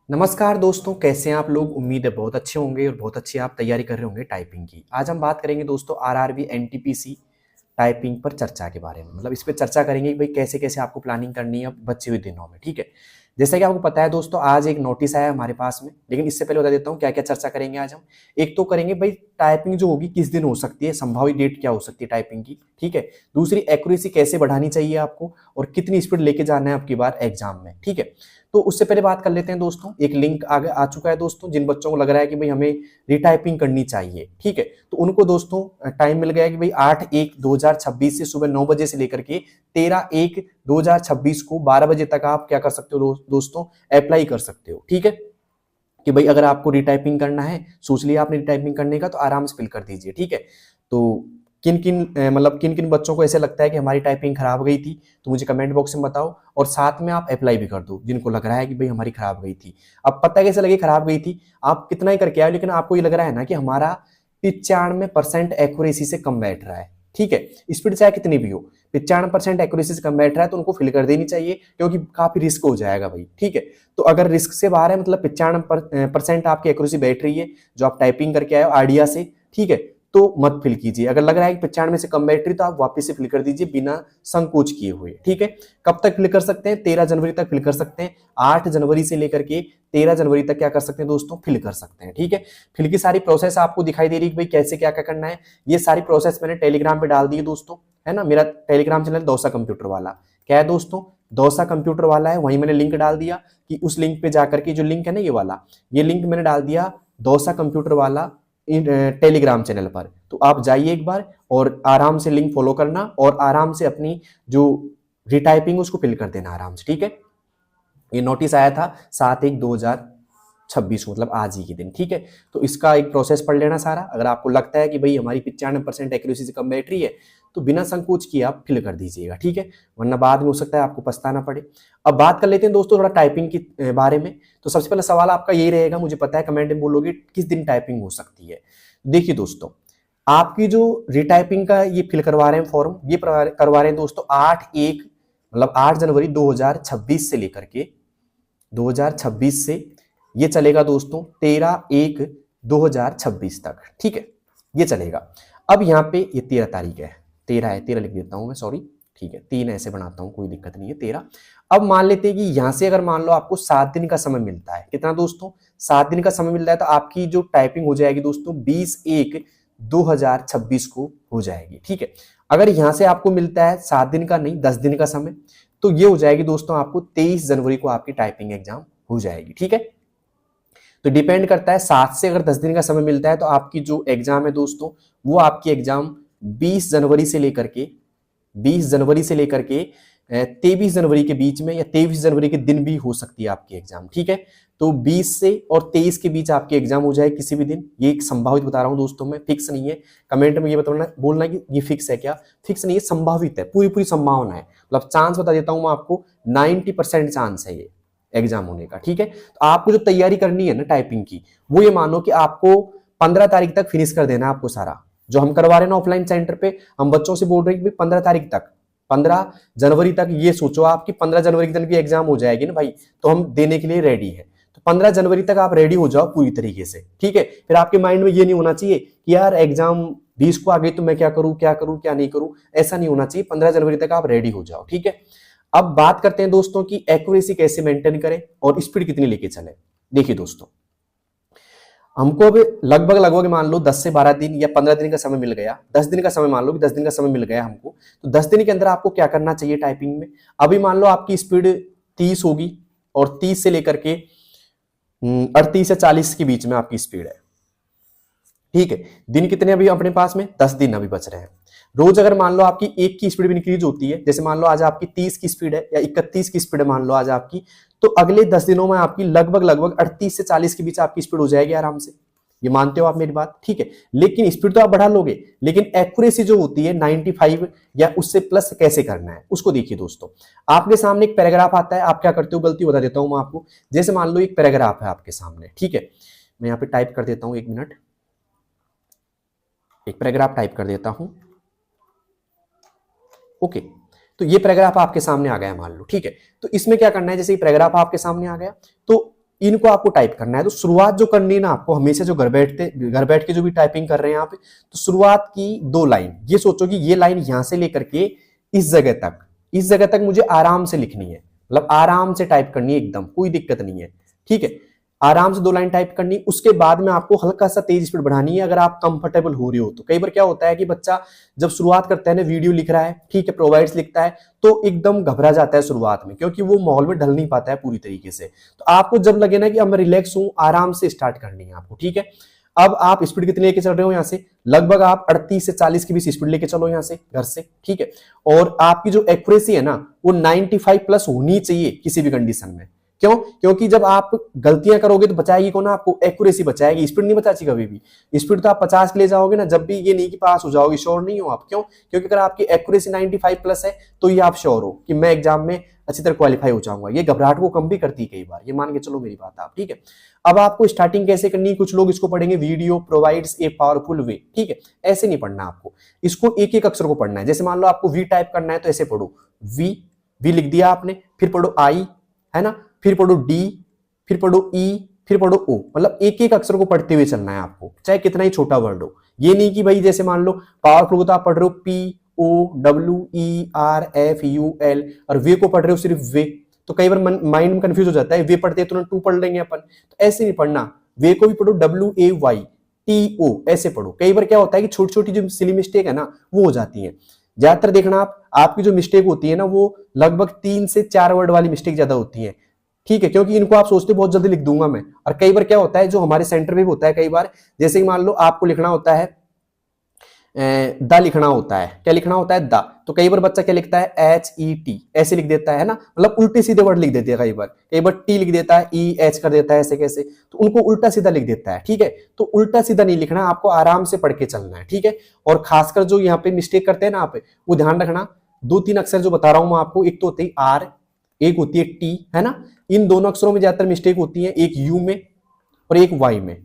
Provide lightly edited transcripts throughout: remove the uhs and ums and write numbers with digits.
नमस्कार दोस्तों, कैसे हैं आप लोग। उम्मीद है बहुत अच्छे होंगे और बहुत अच्छी आप तैयारी कर रहे होंगे टाइपिंग की। आज हम बात करेंगे दोस्तों आरआरबी एनटीपीसी टाइपिंग पर चर्चा के बारे में। मतलब इस पे चर्चा करेंगे कि भाई कैसे कैसे आपको प्लानिंग करनी है बचे हुए दिनों में। ठीक है, जैसा कि आपको पता है दोस्तों, आज एक नोटिस आया हमारे पास में, लेकिन इससे पहले बता देता हूँ क्या क्या चर्चा करेंगे आज हम। एक तो करेंगे भाई टाइपिंग जो होगी किस दिन हो सकती है, संभावित डेट क्या हो सकती है टाइपिंग की। ठीक है, दूसरी एक्यूरेसी कैसे बढ़ानी चाहिए आपको और कितनी स्पीड लेके जाना है आपकी बार एग्जाम में। ठीक है, तो उससे पहले बात कर लेते हैं दोस्तों। एक लिंक आगे आ चुका है दोस्तों, जिन बच्चों को लग रहा है कि भाई हमें रिटाइपिंग करनी चाहिए, ठीक है, तो उनको दोस्तों टाइम मिल गया कि भाई 8/1/2026 से सुबह 9 बजे से लेकर के 13/1/2026 को 12 बजे तक आप क्या कर सकते हो दोस्तों, अप्लाई कर सकते हो। ठीक है, कि भाई अगर आपको रिटाइपिंग करना है, सोच लिया आपने रिटाइपिंग करने का, तो आराम से फिल कर दीजिए। ठीक है, तो किन किन बच्चों को ऐसे लगता है कि हमारी टाइपिंग खराब गई थी, तो मुझे कमेंट बॉक्स में बताओ और साथ में आप अप्लाई भी कर दो जिनको लग रहा है कि भाई हमारी खराब गई थी। अब पता कैसे लगे खराब गई थी, आप कितना ही करके आए लेकिन आपको ये लग रहा है ना कि हमारा 95% एक्यूरेसी से कम बैठ रहा है। ठीक है, स्पीड चाहे कितनी भी हो, 95% एक्यूरेसी से कम बैठ रहा है तो उनको फिल कर देनी चाहिए, क्योंकि काफी रिस्क हो जाएगा भाई। ठीक है, तो अगर रिस्क से बाहर है, मतलब 95% आपकी एक्यूरेसी बैठ रही है जो आप टाइपिंग करके आए हो आइडिया से, ठीक है, तो मत फिल कीजिए। अगर लग रहा है कि 95 से कम बैटरी, तो आप वापस से फिल कर दीजिए बिना संकोच किए हुए। ठीक है, कब तक फिल कर सकते हैं, 13 जनवरी तक फिल कर सकते हैं। 8 जनवरी से लेकर के 13 जनवरी तक क्या कर सकते हैं दोस्तों, फिल कर सकते हैं। ठीक है, फिल की सारी प्रोसेस आपको दिखाई दे रही है कि भाई कैसे क्या क्या करना है। ये सारी प्रोसेस मैंने टेलीग्राम पे डाल दी है दोस्तों, है ना। मेरा टेलीग्राम चैनल दौसा कंप्यूटर वाला क्या है दोस्तों, दौसा कंप्यूटर वाला है, वहीं मैंने लिंक डाल दिया कि उस लिंक पे जाकर के, जो लिंक है ना ये वाला, ये लिंक मैंने डाल दिया दौसा कंप्यूटर वाला टेलीग्राम चैनल पर। तो आप जाइए एक बार और आराम से लिंक फॉलो करना और आराम से अपनी जो रिटाइपिंग उसको फिल कर देना आराम से। ठीक है, ये नोटिस आया था 7/1/2026 मतलब आज ही के दिन। ठीक है, तो इसका एक प्रोसेस पढ़ लेना सारा। अगर आपको लगता है कि भाई हमारी 95% एक्यूरेसी से कम बैटरी है, तो बिना संकोच किए आप फिल कर दीजिएगा। ठीक है, वरना बाद में हो सकता है आपको पछताना पड़े। अब बात कर लेते हैं दोस्तों थोड़ा टाइपिंग के बारे में। तो सबसे पहला सवाल आपका यही रहेगा, मुझे पता है कमेंट में बोलोगे किस दिन टाइपिंग हो सकती है। देखिए दोस्तों, आपकी जो रिटाइपिंग का ये फिल करवा रहे हैं फॉर्म, ये करवा रहे हैं दोस्तों 8/1 मतलब 8 जनवरी 2026 से लेकर के 2026 से ये चलेगा दोस्तों 13/1/2026 तक। ठीक है, ये चलेगा। अब यहाँ पे ये 13 तारीख है, 13 है, 13 लिख देता हूं मैं, सॉरी। ठीक है, 3 ऐसे बनाता हूं, कोई दिक्कत नहीं है, 13। अब मान लेते हैं कि यहां से अगर मान लो आपको 7 दिन का समय मिलता है, कितना दोस्तों, 7 दिन का समय मिलता है, तो आपकी जो टाइपिंग हो जाएगी दोस्तों 20/1/2026 को हो जाएगी। ठीक है, अगर यहां से आपको मिलता है 7 दिन का नहीं 10 दिन का समय, तो ये हो जाएगी दोस्तों आपको 23 जनवरी को आपकी टाइपिंग एग्जाम हो जाएगी। ठीक है, तो डिपेंड करता है, 7 से अगर 10 दिन का समय मिलता है तो आपकी जो एग्जाम है दोस्तों, वो आपकी एग्जाम 20 जनवरी से लेकर के 23 जनवरी के बीच में, या 23 जनवरी के दिन भी हो सकती है आपकी एग्जाम। ठीक है, तो 20 से और 23 के बीच आपकी एग्जाम हो जाए किसी भी दिन। ये एक संभावित बता रहा हूं दोस्तों, मैं फिक्स नहीं है। कमेंट में ये बताना, बोलना कि ये फिक्स है क्या, फिक्स नहीं है, संभावित है, पूरी पूरी संभावना है। मतलब चांस बता देता हूं मैं आपको, 90% चांस है ये एग्जाम होने का। ठीक है, तो आपको जो तैयारी करनी है ना टाइपिंग की, वो ये मानो कि आपको 15 तारीख तक फिनिश कर देना है आपको सारा जो हम करवा रहे हैं ना ऑफलाइन सेंटर पे। हम बच्चों से बोल रहे हैं कि 15 तारीख तक, 15 जनवरी तक, ये सोचो आपकी 15 जनवरी के दिन की एग्जाम हो जाएगी ना भाई, तो हम देने के लिए रेडी है। तो 15 जनवरी तक आप रेडी हो जाओ पूरी तरीके से। ठीक है, फिर आपके माइंड में ये नहीं होना चाहिए कि यार एग्जाम 20 को आ गई तो मैं क्या करूं क्या नहीं करूं, ऐसा नहीं होना चाहिए। 15 जनवरी तक आप रेडी हो जाओ। ठीक है, अब बात करते हैं दोस्तों कि एक्यूरेसी कैसे मेंटेन करें और स्पीड कितनी लेके चले। देखिए दोस्तों, हमको अब लगभग मान लो 10 से 12 दिन या 15 दिन का समय मिल गया, 10 दिन का समय मान लो कि 10 दिन का समय मिल गया हमको, तो 10 दिन के अंदर आपको क्या करना चाहिए टाइपिंग में। अभी मान लो आपकी स्पीड 30 होगी और 30 से लेकर के 38 से 40 के बीच में आपकी स्पीड है। ठीक है, दिन कितने अभी अपने पास में, 10 दिन अभी बच रहे हैं। रोज अगर मान लो आपकी एक की स्पीड भी इंक्रीज होती है, जैसे मान लो आज आपकी 30 की स्पीड है या 31 की स्पीड है मान लो आज आपकी, तो अगले 10 दिनों में आपकी लगभग 38 से 40 के बीच आपकी स्पीड हो जाएगी आराम से। ये मानते हो आप मेरी बात, ठीक है। लेकिन स्पीड तो आप बढ़ा लोगे, लेकिन एक्यूरेसी जो होती है 95 या उससे प्लस कैसे करना है उसको देखिए दोस्तों। आपके सामने एक पैराग्राफ आता है, आप क्या करते हो, गलती बता देता हूं मैं आपको। जैसे मान लो एक पैराग्राफ है आपके सामने, ठीक है, मैं यहाँ पे टाइप कर देता हूं, 1 मिनट, एक पैराग्राफ टाइप कर देता हूं। ओके, तो ये पैराग्राफ आपके सामने आ गया मान लो, ठीक है। तो इसमें क्या करना है, जैसे ये पैराग्राफ आपके सामने आ गया, तो इनको आपको टाइप करना है। तो शुरुआत जो करनी है ना आपको हमेशा, जो घर बैठ के जो भी टाइपिंग कर रहे हैं यहाँ पे, तो शुरुआत की 2 लाइन ये सोचो कि ये लाइन यहां से लेकर के इस जगह तक मुझे आराम से लिखनी है, मतलब आराम से टाइप करनी है, एकदम कोई दिक्कत नहीं है, ठीक है। आराम से 2 लाइन टाइप करनी, उसके बाद में आपको हल्का सा तेज स्पीड बढ़ानी है अगर आप कंफर्टेबल हो रहे हो तो। कई बार क्या होता है कि बच्चा जब शुरुआत करता है ना, वीडियो लिख रहा है, ठीक है, प्रोवाइड्स लिखता है, तो एकदम घबरा जाता है शुरुआत में, क्योंकि वो माहौल में ढल नहीं पाता है पूरी तरीके से। तो आपको जब लगे ना कि अब मैं रिलैक्स हूं, आराम से स्टार्ट करनी है आपको, ठीक है। अब आप स्पीड कितनी लेके चल रहे हो यहाँ से, लगभग आप 38 से 40 के बीच स्पीड लेके चलो यहाँ से, घर से, ठीक है। और आपकी जो एक्यूरेसी है ना वो 95 प्लस होनी चाहिए किसी भी कंडीशन में। क्यों? क्योंकि जब आप गलतियां करोगे तो बचाएगी कौन? आपको एक्यूरेसी बचाएगी, स्पीड नहीं बचाची कभी भी। स्पीड तो आप 50 ले जाओगे ना जब भी, ये नहीं कि पास हो जाओगे, श्योर नहीं हो आप। क्यों? क्योंकि अगर आपकी एक्यूरेसी 95 प्लस है तो ये आप श्योर हो कि मैं एग्जाम में अच्छी तरह क्वालिफाई हो जाऊंगा। ये घबराहट को कम भी करती है कई बार, ये मान के चलो मेरी बात आप, ठीक है। अब आपको स्टार्टिंग कैसे करनी है, कुछ लोग इसको पढ़ेंगे वीडियो प्रोवाइड्स ए पावरफुल वे, ठीक है। ऐसे नहीं पढ़ना आपको, इसको एक एक अक्षर को पढ़ना है। जैसे मान लो आपको वी टाइप करना है तो ऐसे पढ़ो, वी लिख दिया आपने, फिर पढ़ो आई, है ना, फिर पढ़ो डी, फिर पढ़ो ई, फिर पढ़ो ओ। मतलब एक एक अक्षर को पढ़ते हुए चलना है आपको, चाहे कितना ही छोटा वर्ड हो। ये नहीं कि भाई जैसे मान लो पावरफुल तो आप पढ़ रहे हो P O W E R F U L, और वे को पढ़ रहे हो सिर्फ वे, तो कई बार माइंड में कंफ्यूज हो जाता है। वे पढ़ते हैं तुरंत टू पढ़ लेंगे अपन, तो ऐसे नहीं पढ़ना। वे को भी पढ़ो W A Y T O, ऐसे पढ़ो। कई बार क्या होता है कि छोटी छोटी जो सिली मिस्टेक है ना वो हो जाती है। ज्यादातर देखना आप, आपकी जो मिस्टेक होती है ना वो लगभग 3 से 4 वर्ड वाली मिस्टेक ज्यादा होती है, ठीक है। क्योंकि इनको आप सोचते बहुत जल्दी लिख दूंगा मैं, और कई बार क्या होता है जो हमारे सेंटर में भी होता है कई बार, जैसे कि मान लो आपको लिखना होता है द, लिखना होता है, क्या लिखना होता है द, तो कई बार बच्चा क्या लिखता है HET, ऐसे लिख देता है ना, मतलब उल्टे सीधे वर्ड लिख देते हैं। कई बार टी लिख देता है EH कर देता है, ऐसे कैसे, तो उनको उल्टा सीधा लिख देता है, ठीक है। तो उल्टा सीधा नहीं लिखना, आपको आराम से पढ़ के चलना है, ठीक है। और खासकर जो यहाँ पे मिस्टेक करते हैं ना आप, वो ध्यान रखना। 2-3 अक्षर जो बता रहा हूं मैं आपको, एक तो होती है आर, एक होती है टी, है ना। इन दोनों अक्षरों में ज्यादातर मिस्टेक होती है, एक यू में और एक वाई में,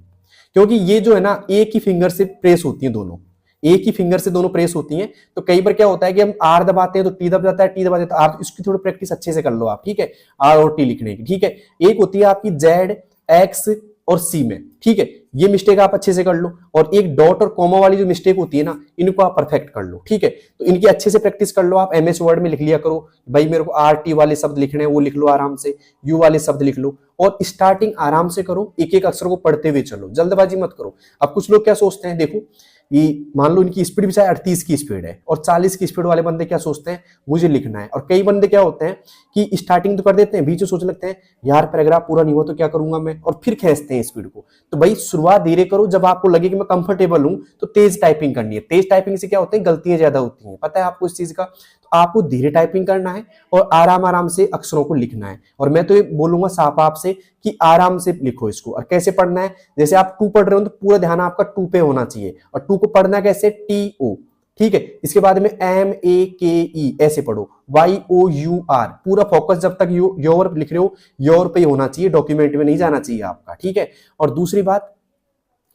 क्योंकि ये जो है ना एक ही फिंगर से प्रेस होती है, दोनों एक ही फिंगर से दोनों प्रेस होती हैं। तो कई बार क्या होता है कि हम आर दबाते हैं तो टी दब जाता है, टी दबाते हैं तो आर, तो इसकी थोड़ी प्रैक्टिस अच्छे से कर लो आप, ठीक है, आर और टी लिखने की, ठीक है। एक होती है आपकी जेड, एक्स और सी में, ठीक है, ये मिस्टेक आप अच्छे से कर लो। और एक डॉट और कॉमा वाली जो मिस्टेक होती है ना, इनको आप परफेक्ट कर लो, ठीक है। तो इनकी अच्छे से प्रैक्टिस कर लो आप, MS वर्ड में लिख लिया करो, भाई मेरे को RT वाले शब्द लिखने हैं वो लिख लो आराम से, यू वाले शब्द लिख लो, और स्टार्टिंग आराम से करो, एक एक अक्षर को पढ़ते हुए चलो, जल्दबाजी मत करो। अब कुछ लोग क्या सोचते हैं, देखो ये मान लो इनकी स्पीड भी चाहे 38 की स्पीड है, और 40 की स्पीड वाले बंदे क्या सोचते हैं, मुझे लिखना है। और कई बंदे क्या होते हैं कि स्टार्टिंग तो कर देते हैं, बीच में सोचने लगते हैं यार पैराग्राफ पूरा नहीं हुआ तो क्या करूंगा मैं, और फिर खींचते हैं स्पीड को। तो भाई शुरुआत धीरे करो, जब आपको लगे कि मैं कंफर्टेबल हूं तो तेज टाइपिंग करनी है। तेज टाइपिंग से क्या होता है, गलतियां ज्यादा होती हैं, पता है आपको इस चीज का। तो आपको धीरे टाइपिंग करना है और आराम आराम से अक्षरों को लिखना है। और मैं तो ये बोलूंगा साफ आपसे कि आराम से लिखो इसको। और कैसे पढ़ना है, जैसे आप टू पढ़ रहे हो तो पूरा ध्यान आपका टू पे होना चाहिए, और टू को पढ़ना कैसे, TO, ठीक है। इसके बाद में MAKE ऐसे पढ़ो, YOUR, पूरा फोकस जब तक योर लिख रहे हो योर पे ही होना चाहिए, डॉक्यूमेंट में नहीं जाना चाहिए आपका, ठीक है। और दूसरी बात,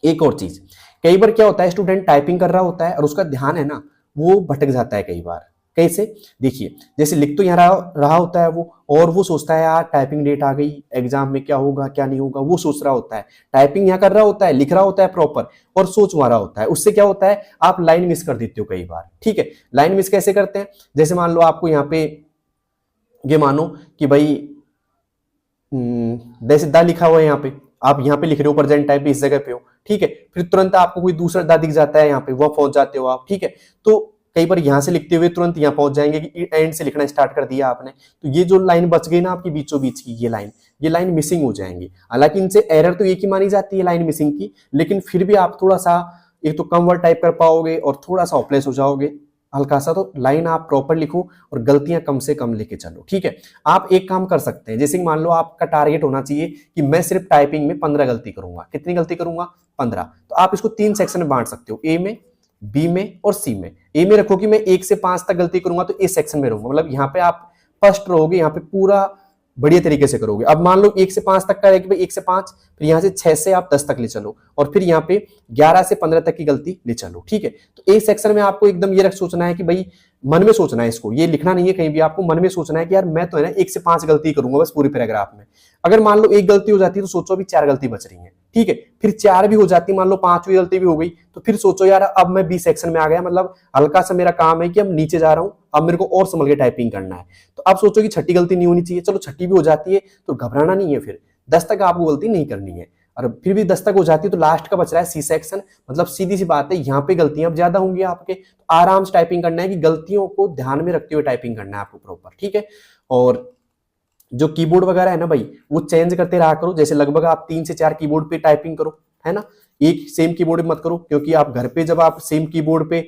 एक और चीज, कई बार क्या होता है स्टूडेंट टाइपिंग कर रहा होता है और उसका ध्यान है ना वो भटक जाता है कई बार। कैसे, देखिए जैसे लिख तो यहाँ रहा होता है वो, और वो सोचता है यार टाइपिंग डेट आ गई, एग्जाम में क्या होगा क्या नहीं होगा, वो सोच रहा होता है। टाइपिंग यहाँ कर रहा होता है, लिख रहा होता है प्रॉपर, और सोच मारा होता है। उससे क्या होता है, आप लाइन मिस कर देते हो कई बार, ठीक है। लाइन मिस कैसे करते हैं, जैसे मान लो आपको यहाँ पे ये मानो कि भाई जैसे दा लिखा हुआ है यहाँ पे, आप यहाँ पे लिख रहे हो प्रेजेंट टाइम पे इस जगह पे हो, ठीक है। फिर तुरंत आपको कोई दूसरा दा दिख जाता है यहाँ पे, वह पहुंच जाते हो आप, ठीक है। तो कई बार यहां से लिखते हुए तुरंत यहाँ पहुंच जाएंगे कि एंड से लिखना स्टार्ट कर दिया आपने, तो ये जो लाइन बच गई ना आपकी बीचों बीच की, ये लाइन मिसिंग हो जाएंगी। हालांकि इनसे एरर तो एक ही मानी जाती है लाइन मिसिंग की, लेकिन फिर भी आप थोड़ा सा एक तो कम वर्ड टाइप कर पाओगे और थोड़ा सा होपलेस हो जाओगे हल्का सा। तो लाइन आप प्रॉपर लिखो और गलतियां कम से कम लेके चलो, ठीक है। आप एक काम कर सकते हैं, जैसे मान लो आपका टारगेट होना चाहिए कि मैं सिर्फ टाइपिंग में 15 गलती करूंगा। कितनी गलती करूंगा, 15। तो आप इसको 3 सेक्शन में बांट सकते हो, A में, B में और C में। A में रखो कि मैं 1 से 5 तक गलती करूंगा तो A सेक्शन में रहूंगा, मतलब यहाँ पे आप फर्स्ट रहोगे, यहाँ पे पूरा बढ़िया तरीके से करोगे। अब मान लो 1 से 5 तक का है कि भाई 1 से 5, फिर यहाँ से 6 से आप 10 तक ले चलो, और फिर यहाँ पे 11 से 15 तक की गलती ले चलो, ठीक है। तो एक सेक्शन में आपको एकदम ये रख सोचना है कि भाई मन में सोचना है, इसको ये लिखना नहीं है कहीं भी, आपको मन में सोचना है कि यार मैं तो है ना 1 से 5 गलती करूंगा बस पूरे पैराग्राफ में। अगर मान लो एक गलती हो जाती है तो सोचो अभी 4 गलती बच रही है, ठीक है, फिर 4 भी हो जाती, मान लो 5वीं गलती भी हो गई, तो फिर सोचो यार अब मैं बी सेक्शन में आ गया, मतलब हल्का सा मेरा काम है कि अब नीचे जा रहा हूं, अब मेरे को और संभल के टाइपिंग करना है। तो अब सोचो कि छठी गलती नहीं होनी चाहिए, चलो छठी भी हो जाती है तो घबराना नहीं है, फिर 10 तक आपको गलती नहीं करनी है। और फिर भी 10 तक हो जाती है तो लास्ट का बच रहा है सी सेक्शन, मतलब सीधी सी बात है यहाँ पे गलतियां अब ज्यादा होंगी आपके, तो आराम से टाइपिंग करना है कि गलतियों को ध्यान में रखते हुए टाइपिंग करना है आपको प्रॉपर, ठीक है। और जो कीबोर्ड वगैरह है ना भाई, वो चेंज करते रहा करो, जैसे लगभग आप 3 से 4 कीबोर्ड पे टाइपिंग करो, है ना, एक सेम कीबोर्ड मत करो, क्योंकि आप घर पे जब आप सेम कीबोर्ड पे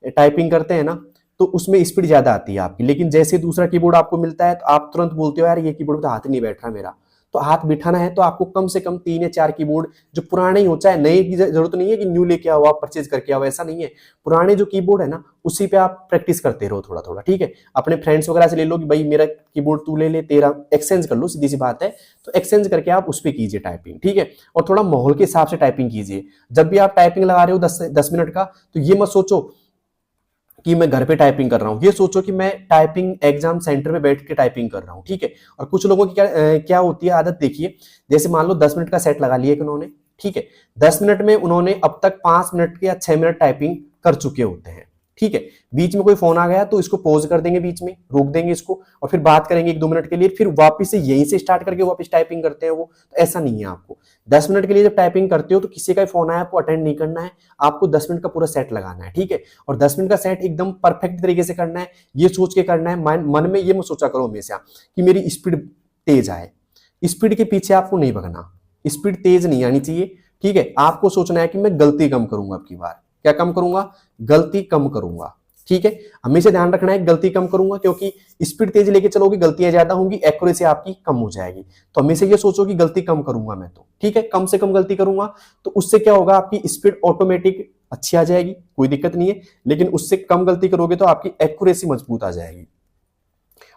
टाइपिंग करते हैं ना तो उसमें स्पीड ज्यादा आती है आपकी, लेकिन जैसे दूसरा कीबोर्ड आपको मिलता है तो आप तुरंत बोलते हो यार ये कीबोर्ड तो हाथ नहीं बैठ रहा मेरा। तो हाथ बिठाना है तो आपको कम से कम 3 या 4 कीबोर्ड जो पुराने ही हो, चाहे नए की जरूरत नहीं है कि न्यू लेके आओ आप परचेज करके आओ, ऐसा नहीं है, पुराने जो कीबोर्ड है ना उसी पे आप प्रैक्टिस करते रहो थोड़ा थोड़ा, ठीक है। अपने फ्रेंड्स वगैरह से ले लो कि भाई मेरा कीबोर्ड तू ले ले, तेरा एक्सचेंज कर लो, सीधी सी बात है, तो एक्सचेंज करके आप उस पर कीजिए टाइपिंग, ठीक है। और थोड़ा माहौल के हिसाब से टाइपिंग कीजिए, जब भी आप टाइपिंग लगा रहे हो 10 मिनट का, तो ये मत सोचो कि मैं घर पे टाइपिंग कर रहा हूं, ये सोचो कि मैं टाइपिंग एग्जाम सेंटर में बैठ के टाइपिंग कर रहा हूं, ठीक है। और कुछ लोगों की क्या होती है आदत, देखिए जैसे मान लो 10 मिनट का सेट लगा लिया उन्होंने, ठीक है, 10 मिनट में उन्होंने अब तक 5 मिनट या 6 मिनट टाइपिंग कर चुके होते हैं, ठीक है। बीच में कोई फोन आ गया तो इसको पॉज कर देंगे, बीच में रोक देंगे इसको, और फिर बात करेंगे 1-2 मिनट के लिए, फिर वापस से यहीं से स्टार्ट करके वापस टाइपिंग करते हैं वो। तो ऐसा नहीं है, आपको 10 मिनट के लिए जब टाइपिंग करते हो तो किसी का फोन आया आपको अटेंड नहीं करना है, आपको 10 मिनट का पूरा सेट लगाना है, ठीक है। और 10 मिनट का सेट एकदम परफेक्ट तरीके से करना है, ये सोच के करना है, मन में ये मत सोचा करो हमेशा कि मेरी स्पीड तेज आए, स्पीड के पीछे आपको नहीं भगना, स्पीड तेज नहीं आनी चाहिए, ठीक है। आपको सोचना है कि मैं गलती कम करूंगा, अब की बार क्या कम करूंगा, गलती कम करूंगा, ठीक है। हमेशा ध्यान रखना है गलती कम करूंगा, क्योंकि स्पीड तेज लेके चलोगे गलतियां ज्यादा होंगी, एक्यूरेसी आपकी कम हो जाएगी। तो हमेशा ये सोचो कि गलती कम करूंगा मैं, तो ठीक है, कम से कम गलती करूंगा, तो उससे क्या होगा, आपकी स्पीड ऑटोमेटिक अच्छी आ जाएगी, कोई दिक्कत नहीं है। लेकिन उससे कम गलती करोगे तो आपकी एक्यूरेसी मजबूत आ जाएगी,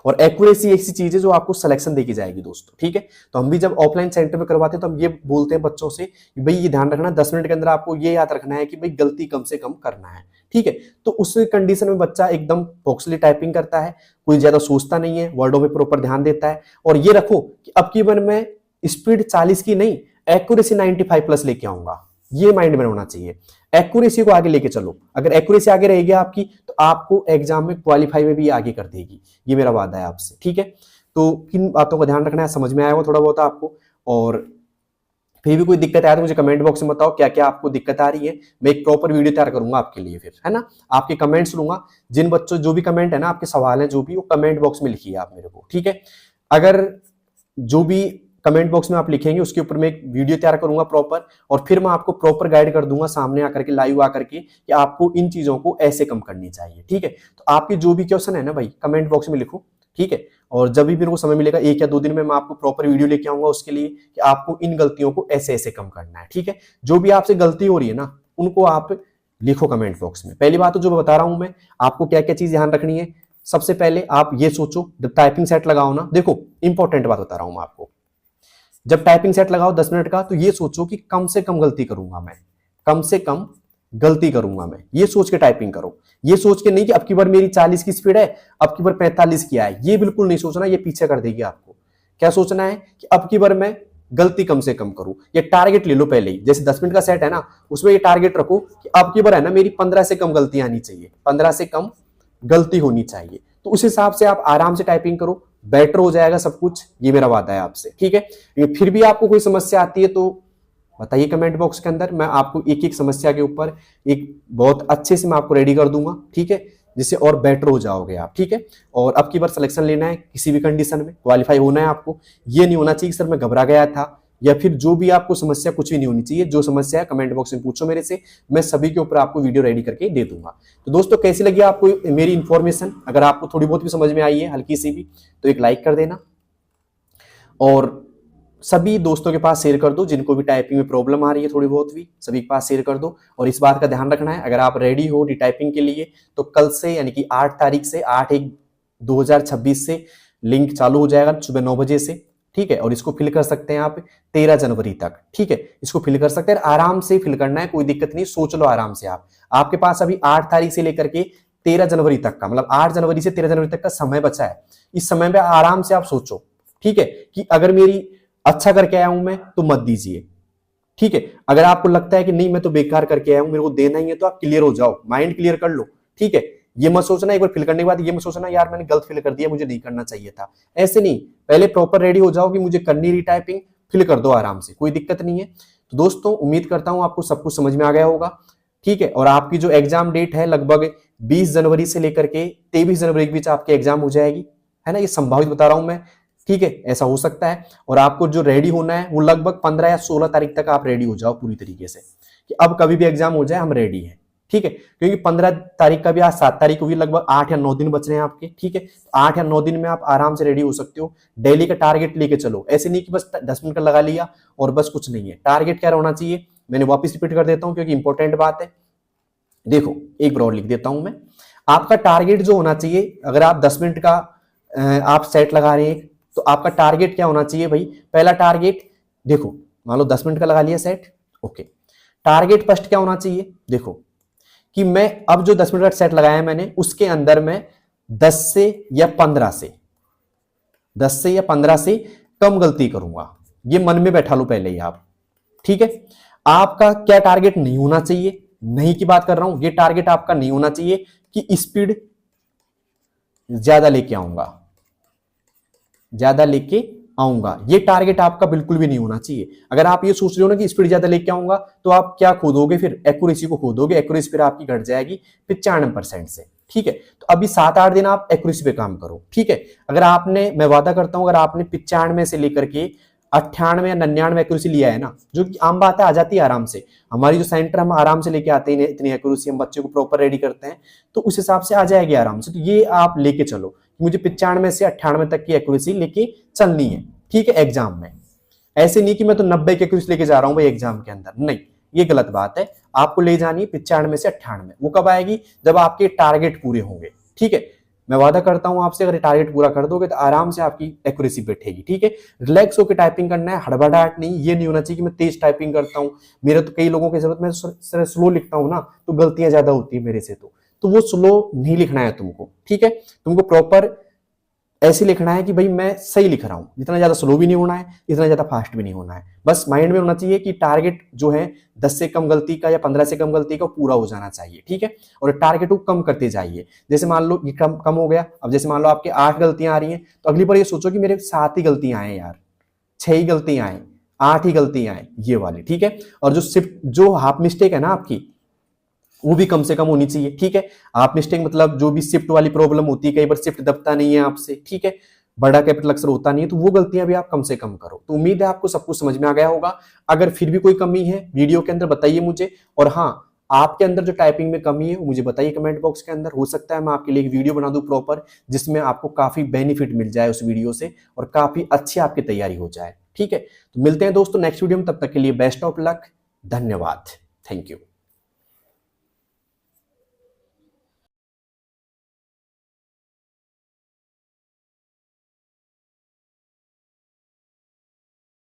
और एक्यूरेसी ऐसी चीज है जो आपको सिलेक्शन देखी जाएगी दोस्तों, ठीक है। तो हम भी जब ऑफलाइन सेंटर में करवाते हैं तो हम ये बोलते हैं बच्चों से कि भाई ये ध्यान रखना 10 मिनट के अंदर आपको ये याद रखना है कि भाई गलती कम से कम करना है, ठीक है। तो उस कंडीशन में बच्चा एकदम फोकसली टाइपिंग करता है, कोई ज्यादा सोचता नहीं है, वर्डों में प्रॉपर ध्यान देता है। और ये रखो कि अब की बार मैं स्पीड 40 की नहीं, एक्यूरेसी 95 प्लस लेके आऊंगा, ये माइंड में होना चाहिए। एक्यूरेसी को आगे लेके चलो, अगर एक्यूरेसी आगे रहेगी आपकी तो आपको एग्जाम में क्वालिफाई में भी आगे कर देगी, ये मेरा वादा है आपसे, ठीक है। तो किन बातों का ध्यान रखना है, समझ में आया हो थोड़ा बहुत आपको। और फिर भी कोई दिक्कत आया तो मुझे कमेंट बॉक्स में बताओ क्या क्या आपको दिक्कत आ रही है, मैं एक प्रॉपर वीडियो तैयार करूंगा आपके लिए, फिर है ना। आपके कमेंट्स लूंगा, जिन बच्चों जो भी कमेंट है ना, आपके सवाल है जो भी, वो कमेंट बॉक्स में लिखिए आप मेरे को, ठीक है। अगर जो भी कमेंट बॉक्स में आप लिखेंगे उसके ऊपर मैं एक वीडियो तैयार करूंगा प्रॉपर, और फिर मैं आपको प्रॉपर गाइड कर दूंगा सामने आकर के, लाइव आकर के, कि आपको इन चीजों को ऐसे कम करनी चाहिए, ठीक है। तो आपके जो भी क्वेश्चन है ना भाई, कमेंट बॉक्स में लिखो, ठीक है। और जब भी मेरे को समय मिलेगा 1 या 2 दिन में मैं आपको प्रॉपर वीडियो लेके आऊंगा उसके लिए, कि आपको इन गलतियों को ऐसे ऐसे कम करना है, ठीक है। जो भी आपसे गलती हो रही है ना उनको आप लिखो कमेंट बॉक्स में। पहली बात तो जो बता रहा हूं मैं आपको, क्या क्या चीज ध्यान रखनी है। सबसे पहले आप ये सोचो, जब टाइपिंग सेट लगाओ ना, देखो इंपॉर्टेंट बात बता रहा हूं मैं आपको, जब टाइपिंग सेट लगाओ 10 मिनट का, तो ये सोचो कि कम से कम गलती करूंगा मैं, कम से कम गलती करूंगा मैं, ये सोच के टाइपिंग करो। ये सोच के नहीं कि अब की बार मेरी 40 की स्पीड है, अब की बार 45 की आए, ये बिल्कुल नहीं सोचना, ये पीछे कर देगी आपको। क्या सोचना है कि अब की बार मैं गलती कम से कम करूं। ये टारगेट ले लो पहले ही, जैसे 10 मिनट का सेट है ना, उसमें ये टारगेट रखो कि अब की बार है ना मेरी 15 से कम गलती आनी चाहिए, 15 से कम गलती होनी चाहिए। तो उस हिसाब से आप आराम से टाइपिंग करो, बेटर हो जाएगा सब कुछ, ये मेरा वादा है आपसे, ठीक है। फिर भी आपको कोई समस्या आती है तो बताइए कमेंट बॉक्स के अंदर, मैं आपको एक एक समस्या के ऊपर एक बहुत अच्छे से मैं आपको रेडी कर दूंगा, ठीक है, जिससे और बेटर हो जाओगे आप, ठीक है। और अब की बार सिलेक्शन लेना है, किसी भी कंडीशन में क्वालिफाई होना है आपको। ये नहीं होना चाहिए सर मैं घबरा गया था, या फिर जो भी आपको समस्या कुछ भी नहीं होनी चाहिए। जो समस्या है कमेंट बॉक्स में पूछो मेरे से, मैं सभी के ऊपर आपको वीडियो रेडी करके दे दूंगा। तो दोस्तों कैसी लगी आपको मेरी इंफॉर्मेशन, अगर आपको थोड़ी बहुत भी समझ में आई है, हल्की सी भी, तो एक लाइक कर देना, और सभी दोस्तों के पास शेयर कर दो, जिनको भी टाइपिंग में प्रॉब्लम आ रही है थोड़ी बहुत भी, सभी के पास शेयर कर दो। और इस बात का ध्यान रखना है, अगर आप रेडी हो रीटाइपिंग के लिए तो कल से यानी कि 8 तारीख से 8/1/2026 से लिंक चालू हो जाएगा सुबह 9 बजे से, ठीक है। और इसको फिल कर सकते हैं आप 13 जनवरी तक, ठीक है। इसको फिल कर सकते हैं, आराम से फिल करना है, कोई दिक्कत नहीं, सोच लो आराम से आप। आपके पास अभी 8 तारीख से लेकर के 13 जनवरी तक का, मतलब 8 जनवरी से 13 जनवरी तक का समय बचा है। इस समय में आराम से आप सोचो, ठीक है, कि अगर मेरी अच्छा करके आया हूं मैं तो मत दीजिए, ठीक है। अगर आपको लगता है कि नहीं मैं तो बेकार करके आया हूं, मेरे को देना ही है, तो आप क्लियर हो जाओ, माइंड क्लियर कर लो, ठीक है। ये मत सोचना एक बार फिल करने के बाद ये मत सोचना यार मैंने गलत फिल कर दिया, मुझे नहीं करना चाहिए था। ऐसे नहीं, पहले प्रॉपर रेडी हो जाओ कि मुझे करनी रीटाइपिंग, फिल कर दो आराम से, कोई दिक्कत नहीं है। तो दोस्तों उम्मीद करता हूं आपको सब कुछ समझ में आ गया होगा, ठीक है। और आपकी जो एग्जाम डेट है लगभग 20 जनवरी से लेकर के 23 जनवरी के बीच आपकी एग्जाम हो जाएगी, है ना, ये संभावित बता रहा हूं मैं, ठीक है, ऐसा हो सकता है। और आपको जो रेडी होना है वो लगभग 15 या 16 तारीख तक आप रेडी हो जाओ पूरी तरीके से, कि अब कभी भी एग्जाम हो जाए हम रेडी हैं, ठीक है। क्योंकि 15 तारीख का भी आज 7 तारीख हुई, लगभग 8 या 9 दिन बच रहे हैं आपके, ठीक है। 8 या 9 दिन में आप आराम से रेडी हो सकते हो। डेली का टारगेट लेके चलो, ऐसे नहीं कि बस 10 मिनट का लगा लिया और बस कुछ नहीं है। टारगेट क्या होना चाहिए, मैंने वापस रिपीट कर देता हूं क्योंकि इंपॉर्टेंट बात है। देखो एक बार और लिख देता हूं मैं, आपका टारगेट जो होना चाहिए, अगर आप 10 मिनट का आप सेट लगा रहे हैं तो आपका टारगेट क्या होना चाहिए भाई। पहला टारगेट देखो, मान लो 10 मिनट का लगा लिया सेट, ओके। टारगेट फर्स्ट क्या होना चाहिए, देखो कि मैं अब जो 10 मिनट का सेट लगाया है मैंने, उसके अंदर मैं 10 से या 15 से कम गलती करूंगा। ये मन में बैठा लो पहले ही आप, ठीक है। आपका क्या टारगेट नहीं होना चाहिए, नहीं की बात कर रहा हूं, ये टारगेट आपका नहीं होना चाहिए कि स्पीड ज्यादा लेके आऊंगा, ये टारगेट आपका बिल्कुल भी नहीं होना चाहिए। अगर आप ये सोच रहे हो ना कि स्पीड ज्यादा लेके आऊंगा, तो आप क्या खो दोगे, फिर एक्यूरेसी को खो दोगे। एक्यूरेसी फिर आपकी घट जाएगी 95% से, ठीक है। तो अभी 7-8 दिन आप एक्यूरेसी पे काम करो, ठीक है। अगर आपने, मैं वादा करता हूं, अगर आपने 95 से लेकर के 98 या 99 एक्यूरेसी लिया है ना, जो कि आम बात है, आ जाती है आराम से। हमारी जो सेंटर हम आराम से लेके आते हैं, इतनी एक्यूरेसी हम बच्चे को प्रॉपर रेडी करते हैं, तो उस हिसाब से आ जाएगी आराम से। तो ये आप लेके चलो, मुझे 95 से 98 तक की एक्यूरेसी लेके चलनी है, ठीक है, एग्जाम में। ऐसे नहीं कि मैं तो 90 की एक्यूरेसी लेके जा रहा हूं भाई एग्जाम के अंदर, नहीं, ये गलत बात है। आपको ले जानी है 95 से 98। वो कब आएगी, जब आपके टारगेट पूरे होंगे, ठीक है। मैं वादा करता हूं आपसे, अगर टारगेट पूरा कर दोगे तो आराम से आपकी एक्यूरेसी बैठेगी, ठीक है। रिलैक्स होकर टाइपिंग करना है, हड़बड़ाहट नहीं। ये नहीं होना चाहिए कि मैं तेज टाइपिंग करता हूं, मेरे तो कई लोगों की जरूरत, मैं स्लो लिखता हूं ना तो गलतियां ज्यादा होती है मेरे से, तो वो स्लो नहीं लिखना है तुमको, ठीक है। तुमको प्रॉपर ऐसे लिखना है कि भाई मैं सही लिख रहा हूं, इतना ज्यादा स्लो भी नहीं होना है, इतना ज्यादा फास्ट भी नहीं होना है। बस माइंड में होना चाहिए कि टारगेट जो है 10 से कम गलती का या 15 से कम गलती का पूरा हो जाना चाहिए, ठीक है। और टारगेट को कम करते जाइए। जैसे मान लो ये कम हो गया, अब जैसे मान लो आपके 8 गलतियां आ रही हैं, तो अगली बार ये सोचो कि मेरे 7 ही गलतियां आए यार, 6 ही गलतियां आए, 8 ही गलतियां आए, ये वाली, ठीक है। और जो हाफ मिस्टेक है ना आपकी, वो भी कम से कम होनी चाहिए, ठीक है। आप मिस्टेक मतलब जो भी शिफ्ट वाली प्रॉब्लम होती है, कई बार शिफ्ट दबता नहीं है आपसे, ठीक है, बड़ा कैपिटल अक्षर होता नहीं है, तो वो गलतियां भी आप कम से कम करो। तो उम्मीद है आपको सब कुछ समझ में आ गया होगा। अगर फिर भी कोई कमी है वीडियो के अंदर बताइए मुझे, और हाँ, आपके अंदर जो टाइपिंग में कमी है वो मुझे बताइए कमेंट बॉक्स के अंदर। हो सकता है मैं आपके लिए एक वीडियो बना दूं प्रॉपर, जिसमें आपको काफी बेनिफिट मिल जाए उस वीडियो से, और काफी अच्छी आपकी तैयारी हो जाए, ठीक है। तो मिलते हैं दोस्तों नेक्स्ट वीडियो में, तब तक के लिए बेस्ट ऑफ लक, धन्यवाद, थैंक यू।